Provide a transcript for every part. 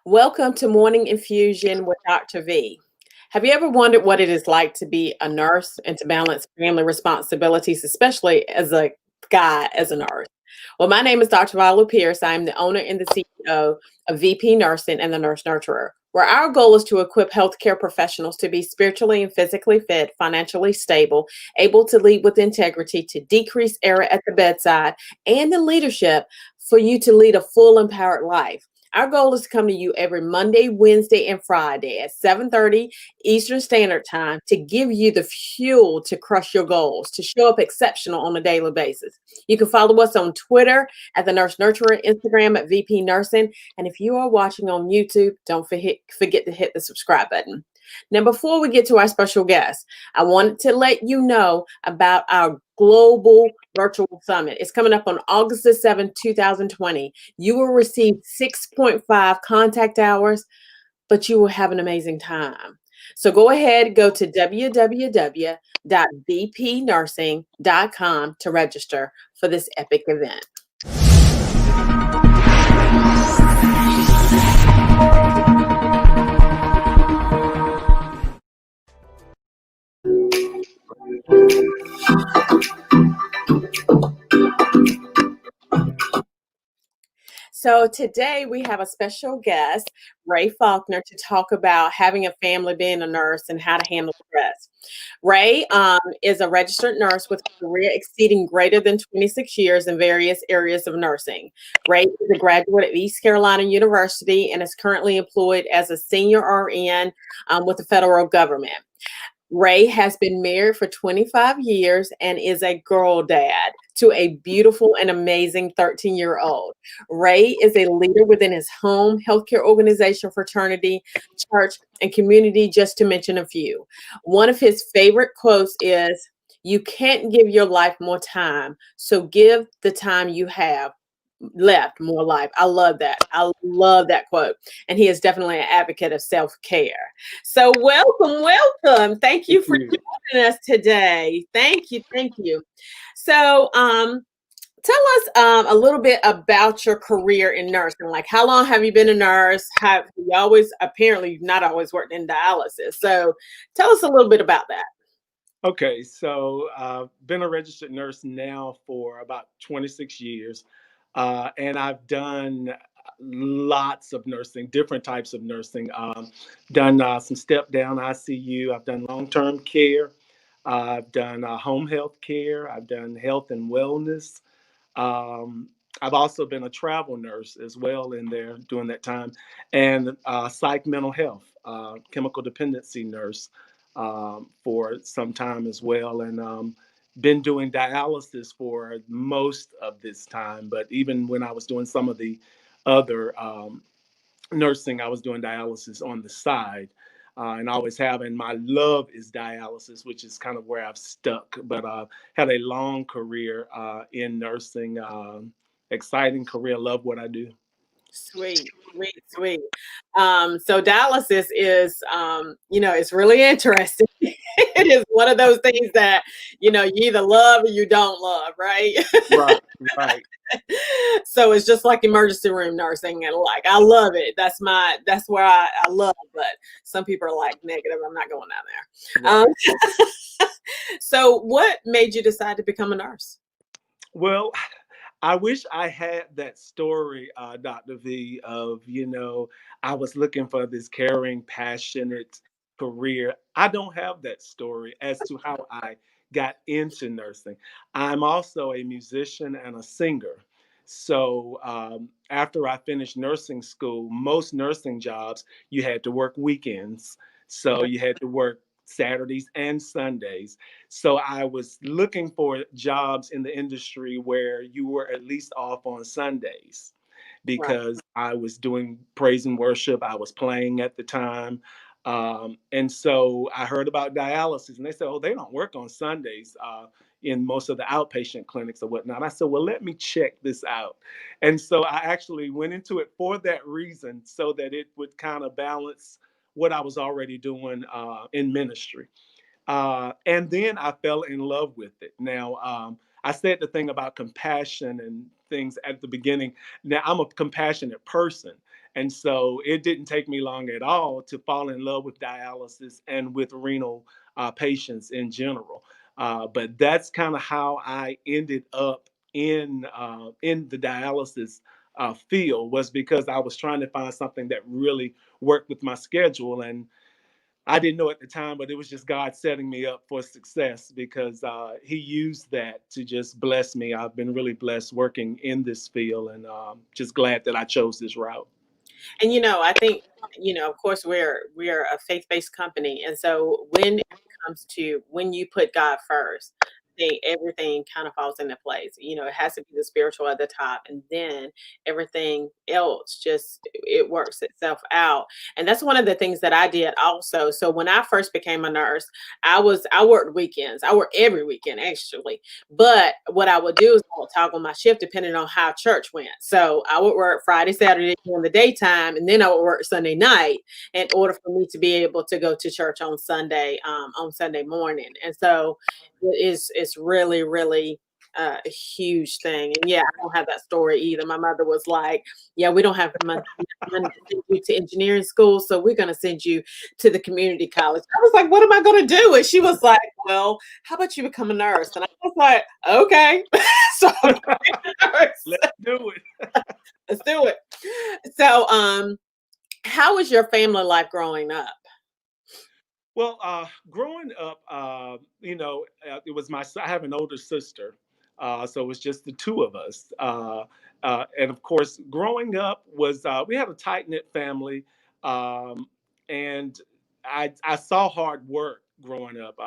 Welcome to Morning Infusion with Dr. V. Have you ever wondered what it is like to be a nurse and to balance family responsibilities, especially as a guy as a nurse? Well, my name is Dr. Viola Pierce. I'm the owner and the CEO of VP Nursing and the Nurse Nurturer, where our goal is to equip healthcare professionals to be spiritually and physically fit, financially stable, able to lead with integrity, to decrease error at the bedside, and in leadership for you to lead a full empowered life. Our goal is to come to you every Monday, Wednesday, and Friday at 7:30 Eastern Standard Time to give you the fuel to crush your goals, to show up exceptional on a daily basis. You can follow us on Twitter at the Nurse Nurturer, Instagram at VP Nursing, and if you are watching on YouTube, don't forget to hit the subscribe button. Now, before we get to our special guest, I wanted to let you know about our global virtual summit. It's coming up on August the 7th, 2020. You will receive 6.5 contact hours, but you will have an amazing time. So go ahead, go to www.bpnursing.com to register for this epic event. So today we have a special guest, Ray Faulkner, to talk about having a family, being a nurse, and how to handle stress. Ray is a registered nurse with a career exceeding greater than 26 years in various areas of nursing. Ray is a graduate of East Carolina University and is currently employed as a senior RN with the federal government. Ray has been married for 25 years and is a girl dad to a beautiful and amazing 13-year-old. Ray is a leader within his home, healthcare organization, fraternity, church, and community, just to mention a few. One of his favorite quotes is, "You can't give your life more time, so give the time you have left more life." I love that. I love that quote. And he is definitely an advocate of self-care. So welcome. Thank you Thank for you. joining us today. Thank you. Thank you. So tell us a little bit about your career in nursing. Like, how long have you been a nurse? Have you always, apparently not always, worked in dialysis? So tell us a little bit about that. Okay, so I've been a registered nurse now for about 26 years, and I've done lots of nursing, different types of nursing. Done some step down ICU. I've done long term care. I've done home health care. I've done health and wellness. Um, I've also been a travel nurse as well in there during that time, and psych mental health, chemical dependency nurse for some time as well, and been doing dialysis for most of this time. But even when I was doing some of the other nursing, I was doing dialysis on the side. And I always have, and my love is dialysis, which is kind of where I've stuck. But had a long career in nursing, exciting career, love what I do. Sweet, sweet, sweet. So dialysis is, it's really interesting. It is one of those things that, you either love or you don't love, right? Right, right. So it's just like emergency room nursing, and like I love it. That's where I love, but some people are like negative. I'm not going down Right. there. So what made you decide to become a nurse? Well, I wish I had that story, Dr. V, of, I was looking for this caring, passionate career. I don't have that story as to how I got into nursing. I'm also a musician and a singer. So after I finished nursing school, most nursing jobs, you had to work weekends. So you had to work Saturdays and Sundays. So I was looking for jobs in the industry where you were at least off on Sundays Right. because I was doing praise and worship. I was playing at the time. And so I heard about dialysis and they said, oh, they don't work on Sundays in most of the outpatient clinics or whatnot. I said, well, let me check this out. And so I actually went into it for that reason so that it would kind of balance what I was already doing in ministry. And then I fell in love with it. Now, I said the thing about compassion and things at the beginning. Now, I'm a compassionate person. And so it didn't take me long at all to fall in love with dialysis and with renal patients in general. But that's kind of how I ended up in the dialysis field, was because I was trying to find something that really worked with my schedule. And I didn't know at the time, but it was just God setting me up for success, because He used that to just bless me. I've been really blessed working in this field, and just glad that I chose this route. And I think, of course, we're a faith-based company, and so when it comes to when you put God first, I think everything kind of falls into place. It has to be the spiritual at the top, and then everything else just it works itself out. And that's one of the things that I did also. So when I first became a nurse, I worked weekends. I worked every weekend actually. But what I would do is I would toggle my shift depending on how church went. So I would work Friday, Saturday during the daytime, and then I would work Sunday night in order for me to be able to go to church on Sunday morning. And so it's really, really a huge thing. And yeah, I don't have that story either. My mother was like, "Yeah, we don't have money to send you to engineering school, so we're going to send you to the community college." I was like, "What am I going to do?" And she was like, "Well, how about you become a nurse?" And I was like, "Okay." So I became a nurse. Let's do it. Let's do it. So, how was your family life growing up? Well, growing up, it was I have an older sister, so it was just the two of us. And of course, growing up was we had a tight knit family, um, and I saw hard work growing up.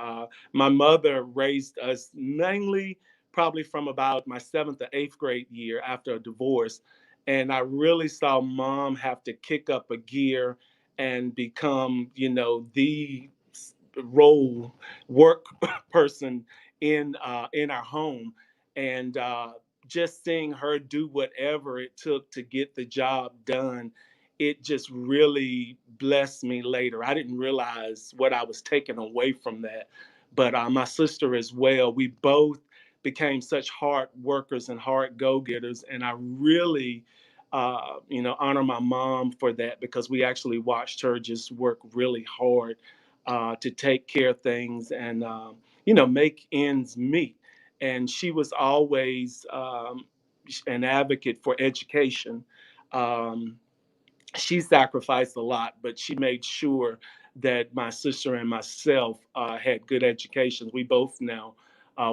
My mother raised us mainly probably from about my seventh or eighth grade year after a divorce, and I really saw mom have to kick up a gear and become, the role work person in our home, and just seeing her do whatever it took to get the job done, it just really blessed me later. I didn't realize what I was taking away from that, but my sister as well, we both became such hard workers and hard go-getters, and I really honor my mom for that, because we actually watched her just work really hard to take care of things, and make ends meet. And she was always an advocate for education. Um, she sacrificed a lot, but she made sure that my sister and myself had good educations. We both now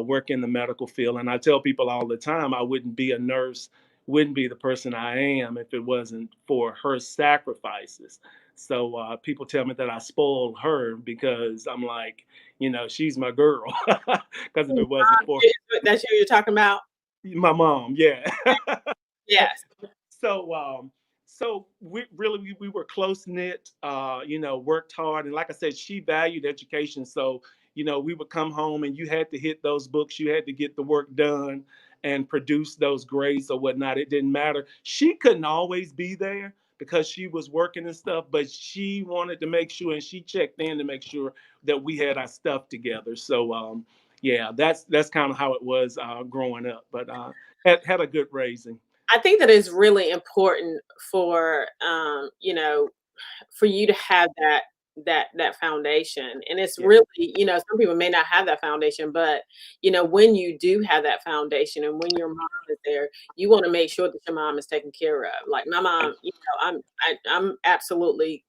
work in the medical field, and I tell people all the time, I wouldn't be a nurse, wouldn't be the person I am if it wasn't for her sacrifices. So people tell me that I spoiled her, because I'm like, she's my girl. Because if it wasn't for That's who you're talking about? my mom, yeah. Yes. so we really we were close knit, worked hard, and like I said, she valued education. So we would come home and you had to hit those books, you had to get the work done and produce those grades or whatnot. It didn't matter, she couldn't always be there because she was working and stuff, but she wanted to make sure, and she checked in to make sure that we had our stuff together. So yeah, that's kind of how it was growing up, but had a good raising. I think that is really important for you to have that foundation. And it's Yeah. really, some people may not have that foundation, but when you do have that foundation and when your mom is there, you want to make sure that your mom is taken care of. Like my mom, I'm absolutely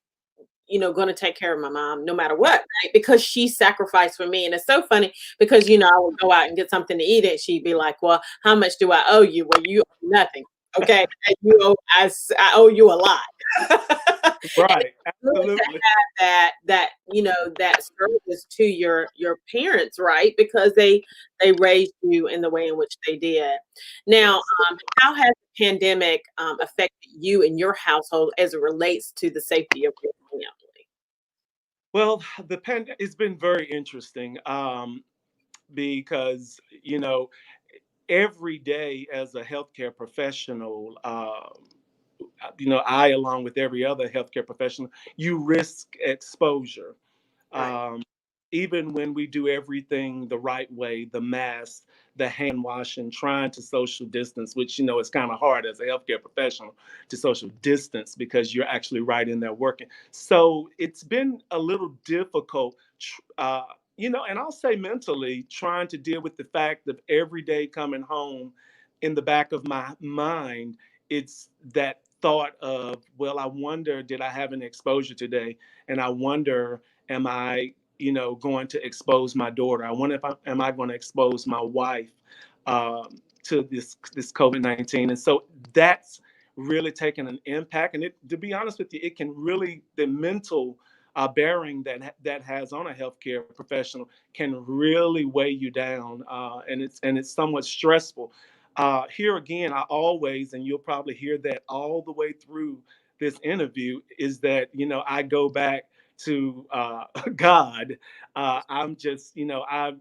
going to take care of my mom no matter what, right? Because she sacrificed for me. And it's so funny because, I would go out and get something to eat and she'd be like, "Well, how much do I owe you?" "Well, you owe nothing. Okay. And I owe you a lot." And it's Right, good to absolutely. have that service to your parents, right? Because they raised you in the way in which they did. Now, Yes. how has the pandemic affected you and your household as it relates to the safety of your family? Well, it's been very interesting, because every day as a healthcare professional, I, along with every other healthcare professional, you risk exposure. Right. Um, even when we do everything the right way, the mask, the hand washing, trying to social distance, which is kind of hard as a healthcare professional to social distance because you're actually right in there working. So it's been a little difficult, and I'll say mentally trying to deal with the fact of every day coming home. In the back of my mind, it's that thought of, well, I wonder, did I have an exposure today? And I wonder, am I going to expose my daughter? I wonder if am I going to expose my wife to this COVID-19? And so that's really taken an impact. And to be honest with you, it can really, the mental bearing that has on a healthcare professional can really weigh you down, and it's somewhat stressful. Here again, I always, and you'll probably hear that all the way through this interview, is that I go back to God. I'm just, I,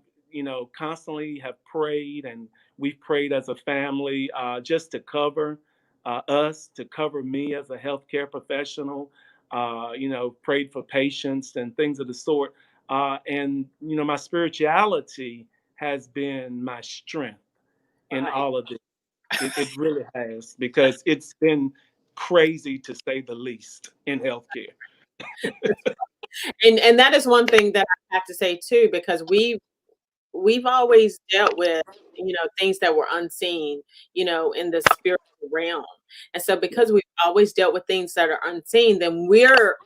constantly have prayed, and we've prayed as a family, just to cover us, to cover me as a healthcare professional. Prayed for patients and things of the sort. And my spirituality has been my strength in Right. all of this. It really has, because it's been crazy to say the least in healthcare. And that is one thing that I have to say too, because we've always dealt with, things that were unseen, in the spiritual realm. And so because we've always dealt with things that are unseen, then we're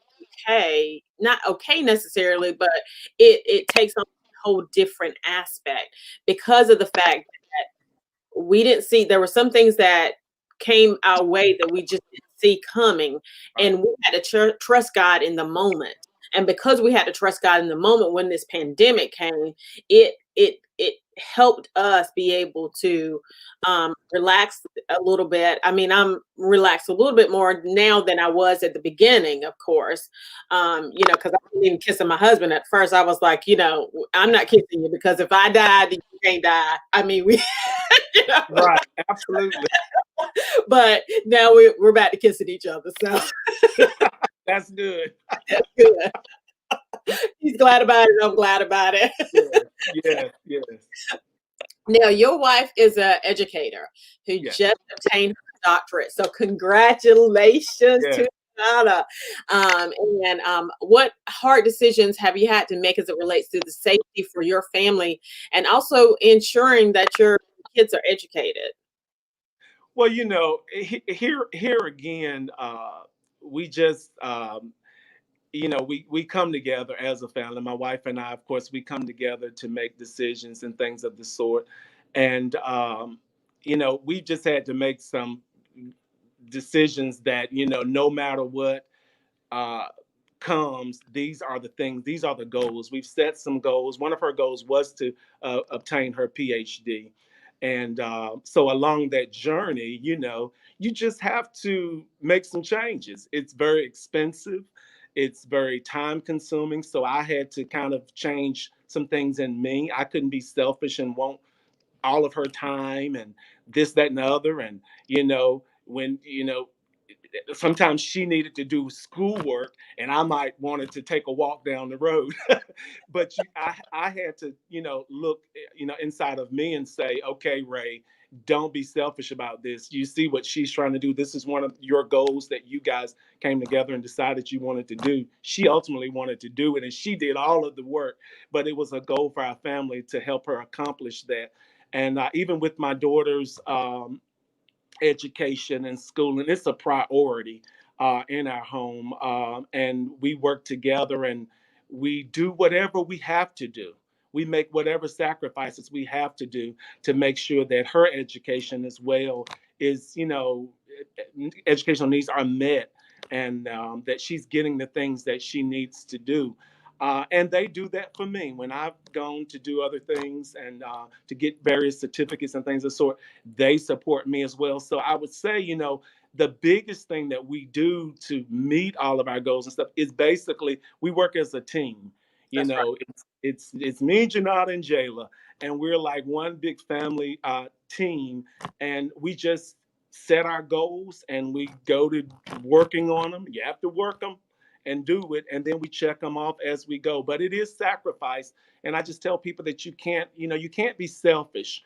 okay, not okay necessarily, but it takes on a whole different aspect because of the fact we didn't see there were some things that came our way that we just didn't see coming, Right. and we had to trust God in the moment. And because we had to trust God in the moment when this pandemic came, it helped us be able to relax a little bit. I mean, I'm relaxed a little bit more now than I was at the beginning, of course. Because I wasn't even kissing my husband at first. I was like, I'm not kissing you because if I die, then you can't die. I mean, we you know? Right. Absolutely. But now we're back to kissing each other. So That's good. good. He's glad about it. I'm glad about it. Yes. Yes. Yes. Now, your wife is an educator who Yes. just obtained her doctorate. So congratulations Yes. to Anna. Um, and what hard decisions have you had to make as it relates to the safety for your family and also ensuring that your kids are educated? Well, here again, we just, we come together as a family. My wife and I, of course, we come together to make decisions and things of the sort. And we just had to make some decisions that, no matter what uh, comes, these are the things, these are the goals. We've set some goals. One of her goals was to obtain her PhD. And so along that journey, you just have to make some changes. It's very expensive, it's very time consuming. So I had to kind of change some things in me. I couldn't be selfish and want all of her time and this, that, and the other. And, when, sometimes she needed to do schoolwork and I might wanted to take a walk down the road. But I had to, look, inside of me and say, okay, Ray, don't be selfish about this. You see what she's trying to do. This is one of your goals that you guys came together and decided you wanted to do. She ultimately wanted to do it and she did all of the work, but it was a goal for our family to help her accomplish that. And even with my daughter's education and schooling, it's a priority in our home. And we work together and we do whatever we have to do. We make whatever sacrifices we have to do to make sure that her education as well is, educational needs are met, and that she's getting the things that she needs to do. And they do that for me when I've gone to do other things and to get various certificates and things of the sort. They support me as well. So I would say, the biggest thing that we do to meet all of our goals and stuff is basically we work as a team. That's right. It's me, Janata, and Jayla, and we're like one big family team, and we just set our goals and we go to working on them. You have to work them, and do it, and then we check them off as we go. But it is sacrifice, and I just tell people that you can't be selfish.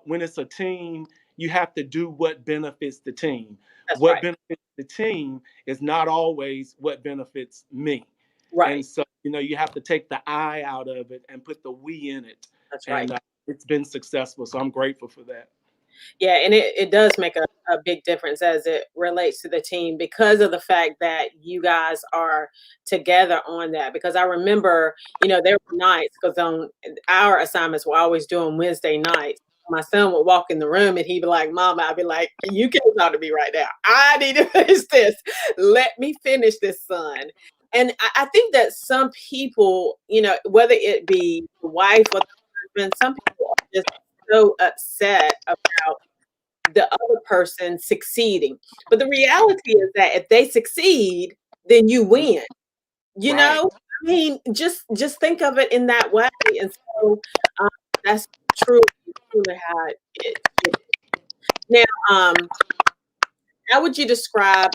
When it's a team, you have to do what benefits the team. That's What right. benefits the team is not always what benefits me. And Right. so, you have to take the I out of it and put the we in it. That's right. And it's been successful. So I'm grateful for that. Yeah, and it does make a big difference as it relates to the team because of the fact that you guys are together on that. Because I remember, there were nights because on our assignments were always doing Wednesday nights. My son would walk in the room and he'd be like, Mama, I'd be like, you can't talk to me right now. I need to finish this. Let me finish this, son. And I think that some people, whether it be the wife or the husband, some people are just so upset about the other person succeeding. But the reality is that if they succeed, then you win. You Right. know, I mean, just think of it in that way. And so um, that's truly how it is. Now, how would you describe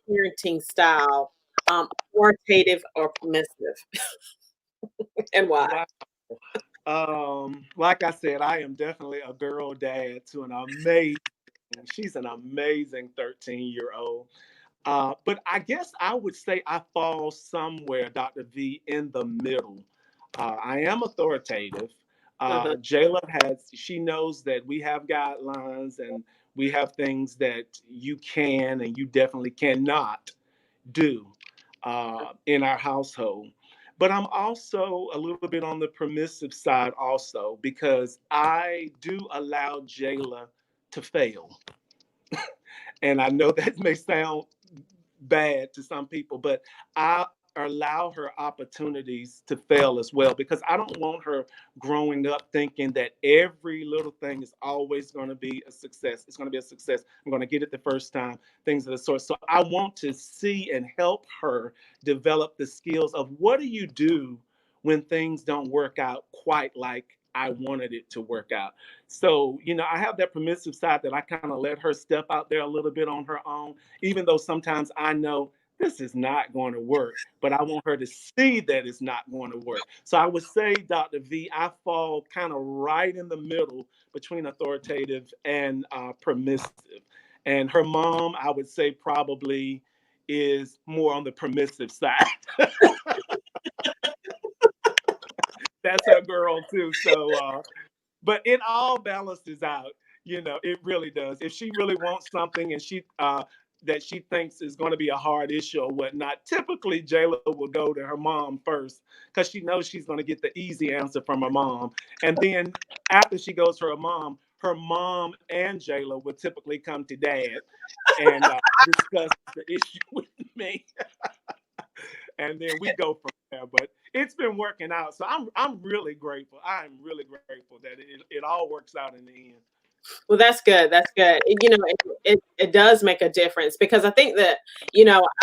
your parenting style? Authoritative or permissive, and why? Wow. Like I said, I am definitely a girl dad to she's an amazing 13-year-old. But I guess I would say I fall somewhere, Dr. V, in the middle. I am authoritative. Uh-huh. She knows that we have guidelines and we have things that you can and you definitely cannot do in our household. But I'm also a little bit on the permissive side also because I do allow Jayla to fail. And I know that may sound bad to some people, but I allow her opportunities to fail as well because I don't want her growing up thinking that every little thing is always going to be a success. It's going to be a success. I'm going to get it the first time, things of the sort. So I want to see and help her develop the skills of what do you do when things don't work out quite like I wanted it to work out. So, I have that permissive side that I kind of let her step out there a little bit on her own, even though sometimes I know this is not going to work, but I want her to see that it's not going to work. So I would say, Dr. V, I fall kind of right in the middle between authoritative and permissive. And her mom, I would say, probably is more on the permissive side. That's her girl, too. So, but it all balances out. It really does. If she really wants something and she that she thinks is going to be a hard issue or whatnot, typically Jayla will go to her mom first because she knows she's going to get the easy answer from her mom, and then after she goes to her mom and Jayla will typically come to dad and discuss the issue with me, and then we go from there. But it's been working out, so I'm really grateful. I'm really grateful that it all works out in the end. Well, that's good. That's good. It does make a difference because I think that,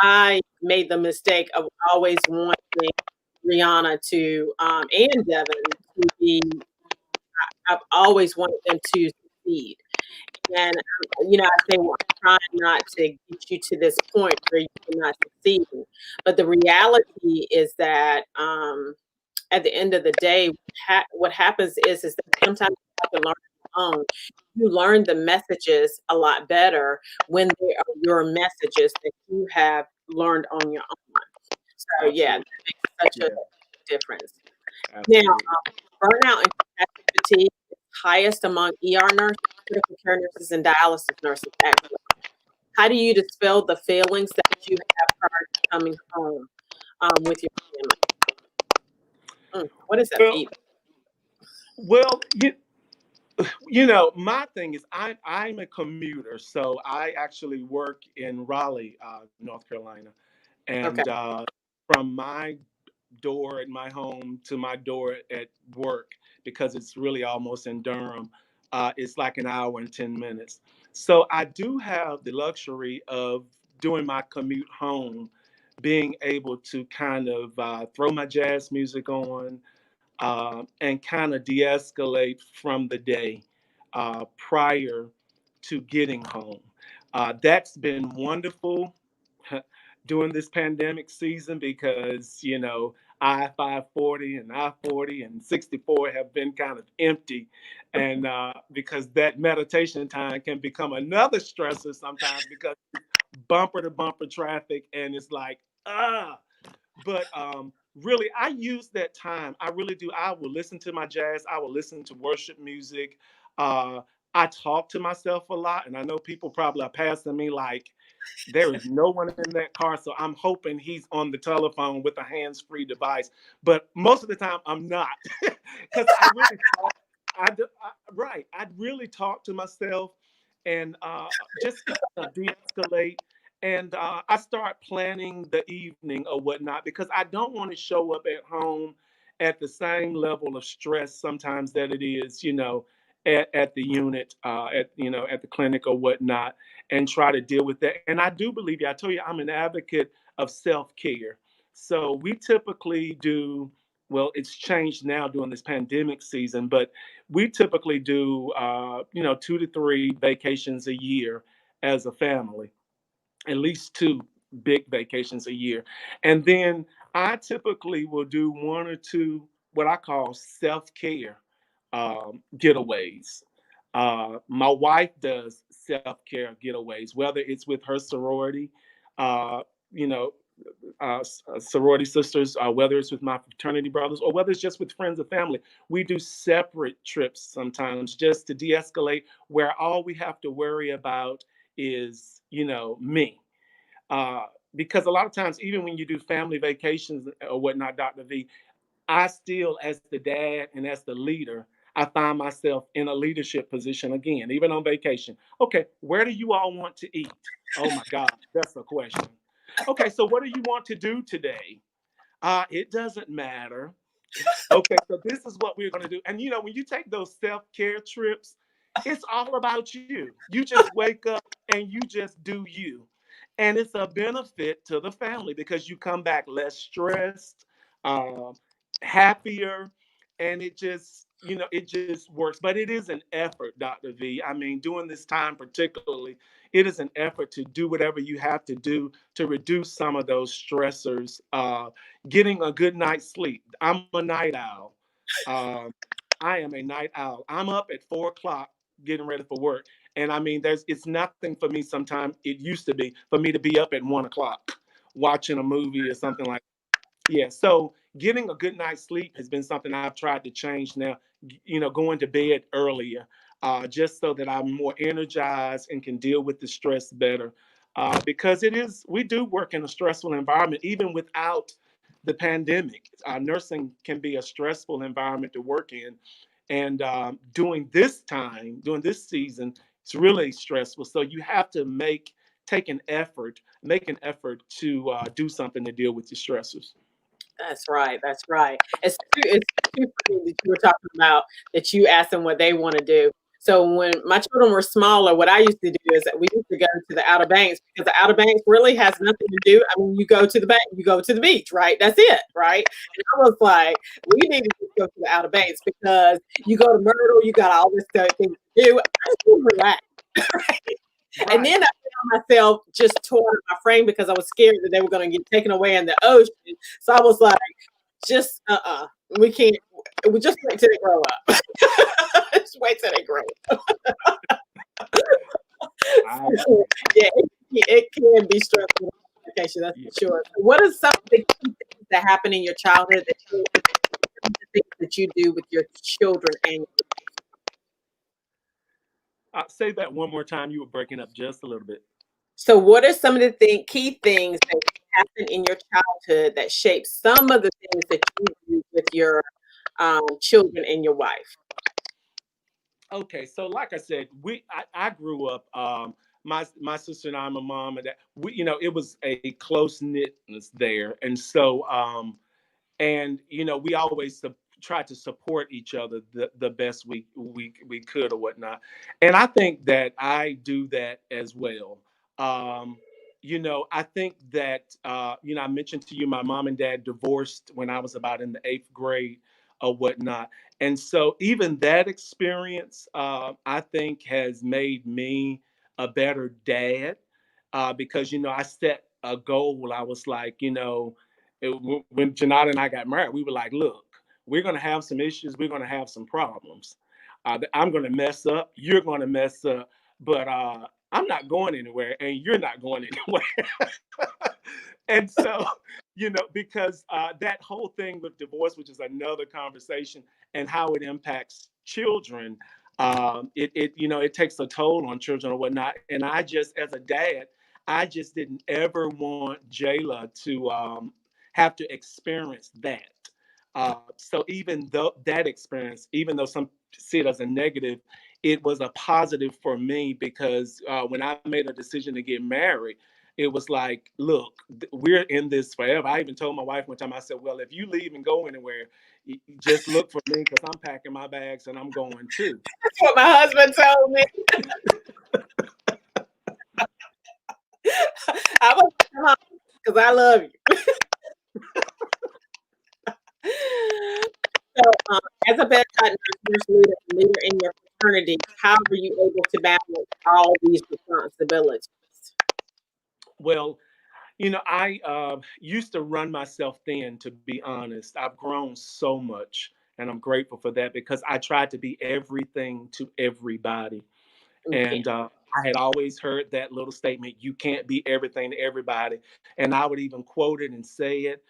I made the mistake of always wanting Rihanna to, and Devin to be, I've always wanted them to succeed. And, I say, well, I'm trying not to get you to this point where you're not succeeding. But the reality is that, at the end of the day, what happens is that sometimes you have to learn on your own. You learn the messages a lot better when they are your messages that you have learned on your own. So yeah, that Absolutely. makes such a Yeah, difference. Now, absolutely. burnout and capacity fatigue is highest among ER nurses, critical care nurses, and dialysis nurses. Actually, how do you dispel the feelings that you have prior to coming home with your family? What is that Well, feedback? well, my thing is I'm a commuter, so I actually work in Raleigh, North Carolina, Okay. and from my door at my home to my door at work, because it's really almost in Durham, it's like an hour and 10 minutes. So I do have the luxury of doing my commute home, being able to kind of throw my jazz music on and kind of de escalate from the day prior to getting home. That's been wonderful. during this pandemic season because, I 540 and I 40 and 64 have been kind of empty. And because that meditation time can become another stressor sometimes because bumper to bumper traffic and it's like, ah, but really, I use that time. I really do. I will listen to my jazz. I will listen to worship music. Uh, I talk to myself a lot, and I know people probably are passing me like there is no one in that car. So I'm hoping he's on the telephone with a hands-free device. But most of the time, I'm not, because I really talk. Right. I really talk to myself and just kind of de-escalate and I start planning the evening or whatnot because I don't want to show up at home at the same level of stress sometimes that it is, at the unit, at the clinic or whatnot, and try to deal with that. And I do believe you. I told you I'm an advocate of self care. So we typically do. Well, it's changed now during this pandemic season, but we typically do, 2 to 3 vacations a year as a family, at least 2 big vacations a year. And then I typically will do 1 or 2 what I call self care getaways. My wife does self care getaways, whether it's with her sorority, uh, you know, sorority sisters, whether it's with my fraternity brothers, or whether it's just with friends or family. We do separate trips sometimes just to de escalate, where all we have to worry about is, me. Uh, because a lot of times, even when you do family vacations or whatnot, Dr. V, I still, as the dad and as the leader, I find myself in a leadership position again, even on vacation. Okay, where do you all want to eat? Oh my God, that's a question. Okay, so what do you want to do today? It doesn't matter. Okay, so this is what we're going to do. And when you take those self care trips, it's all about you. You just wake up and you just do you. And it's a benefit to the family because you come back less stressed, um, happier, and it just works. But it is an effort, Dr. V. I mean, during this time particularly, it is an effort to do whatever you have to do to reduce some of those stressors. Getting a good night's sleep. I'm a night owl. Um, I am a night owl. I'm up at 4 o'clock getting ready for work. And I mean, it's nothing for me sometimes. It used to be for me to be up at 1 o'clock watching a movie or something like that. Yeah. So getting a good night's sleep has been something I've tried to change now, going to bed earlier, just so that I'm more energized and can deal with the stress better. Because we do work in a stressful environment, even without the pandemic. Nursing can be a stressful environment to work in. And during this season, it's really stressful. So you have to make an effort to do something to deal with your stressors. That's right. That's right. It's too funny that you were talking about that you asked them what they want to do. So when my children were smaller, what I used to do is that we used to go to the Outer Banks because the Outer Banks really has nothing to do. I mean, you go to the bank, you go to the beach, right? That's it, right? And I was like, we need to just go to the Outer Banks because you go to Myrtle, you got all this stuff things to do. I just want to relax. And Right. then I found myself just torn my frame because I was scared that they were going to get taken away in the ocean. So I was like, just we can't. We just wait till they grow up. Just wait till they grow up. I So, agree. yeah, it can be stressful education, that's Yeah. for sure. What are some of the key things that happen in your childhood that the things that you do with your children and Say that one more time. You were breaking up just a little bit. so what are some of the key things that happen in your childhood that shape some of the things that you do with your children and your wife? Okay, so like I said, I grew up. My sister and I, my mom and dad. It was a close knitness there, and we always tried to support each other the best we could or whatnot. And I think that I do that as well. um I think that I mentioned to you my mom and dad divorced when I was about in the 8th grade or whatnot. And so even that experience, I think, has made me a better dad, because I set a goal. I was like, when Janata and I got married, we were like, look, we're going to have some issues. We're going to have some problems. I'm going to mess up. You're going to mess up. But I'm not going anywhere, and you're not going anywhere. And so, because that whole thing with divorce, which is another conversation, and how it impacts children, it takes a toll on children or whatnot. And I just, as a dad, I just didn't ever want Jayla to have to experience that. So even though that experience, even though some see it as a negative, it was a positive for me because when I made a decision to get married, it was like, look, we're in this forever. I even told my wife one time, I said, well, if you leave and go anywhere, just look for me because I'm packing my bags and I'm going too. That's what my husband told me. I was because I love you. So, as a bedside nurse leader in your fraternity, how were you able to balance all these responsibilities? Well, I used to run myself thin, to be honest. I've grown so much, and I'm grateful for that because I tried to be everything to everybody. Okay. And I had always heard that little statement, you can't be everything to everybody. And I would even quote it and say it,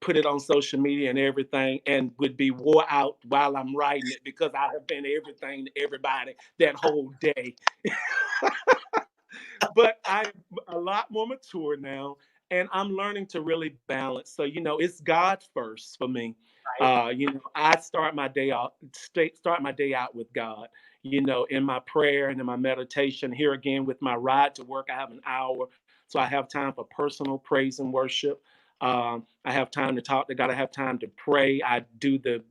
put it on social media and everything, and would be wore out while I'm writing it because I have been everything to everybody that whole day. But I'm a lot more mature now, and I'm learning to really balance. So it's God first for me. Right. I start my day out with God. In my prayer and in my meditation. Here again with my ride to work, I have an hour, so I have time for personal praise and worship. I have time to talk to God. I have time to pray. I do the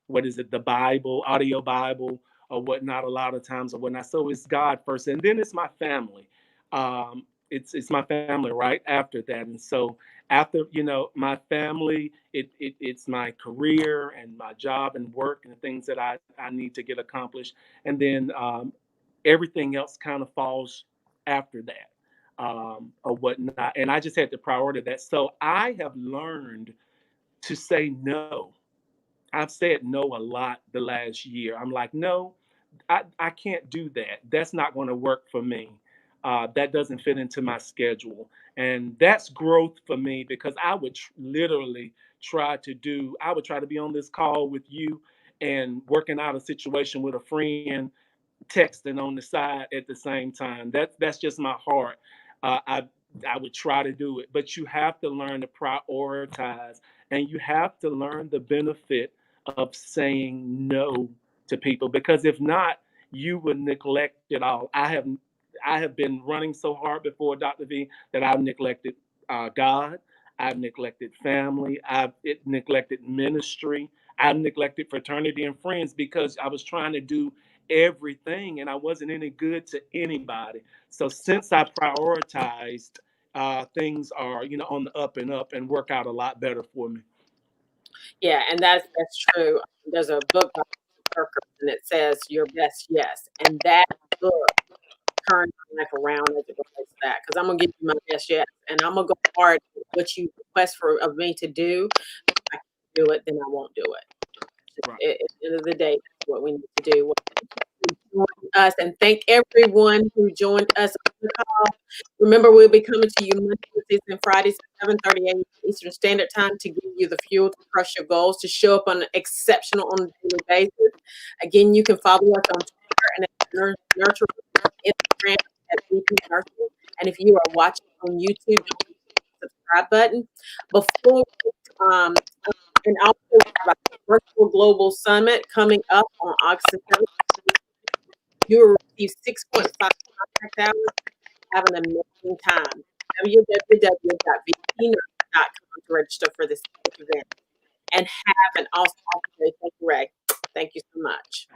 what is it? The Bible, audio Bible or whatnot a lot of times or whatnot. So it's God first, and then it's my family. It's my family right after that, and so after my family, it's my career and my job and work and the things that I need to get accomplished, and then everything else kind of falls after that or whatnot. And I just had to prioritize that. So I have learned to say no. I've said no a lot the last year. I'm like, no, I can't do that. That's not going to work for me. That doesn't fit into my schedule. And that's growth for me because I would literally I would try to be on this call with you and working out a situation with a friend texting on the side at the same time. That's just my heart. I would try to do it, but you have to learn to prioritize, and you have to learn the benefit of saying no to people because if not, you would neglect it all. I have been running so hard before Dr. V that I've neglected God. I've neglected family. I've neglected ministry. I've neglected fraternity and friends because I was trying to do everything and I wasn't any good to anybody. So since I prioritized, things are on the up and up and work out a lot better for me. Yeah, and that's true. There's a book by Parker, and it says "Your Best Yes," and that book turned my life around as it relates to that. Because I'm gonna give you my best yes, and I'm gonna go hard with what you request for of me to do. If I can't do it, then I won't do it. Right. At the end of the day, that's what we need to do. Join us and thank everyone who joined us on the call. Remember, we'll be coming to you Mondays, Wednesdays, and Fridays at 7:30 a.m. Eastern Standard Time to give you the fuel to crush your goals, to show up on exceptional on a daily basis. Again, you can follow us on Twitter and at Nurture Instagram at VP Nurture. And if you are watching on YouTube, don't forget the subscribe button. Before um, and also we have a virtual global summit coming up on August 7th. You will receive 6.5 contact hours. Have an amazing time. www.vpnurse.com to register for this event. And have an awesome day. Thank you, Ray. Thank you so much.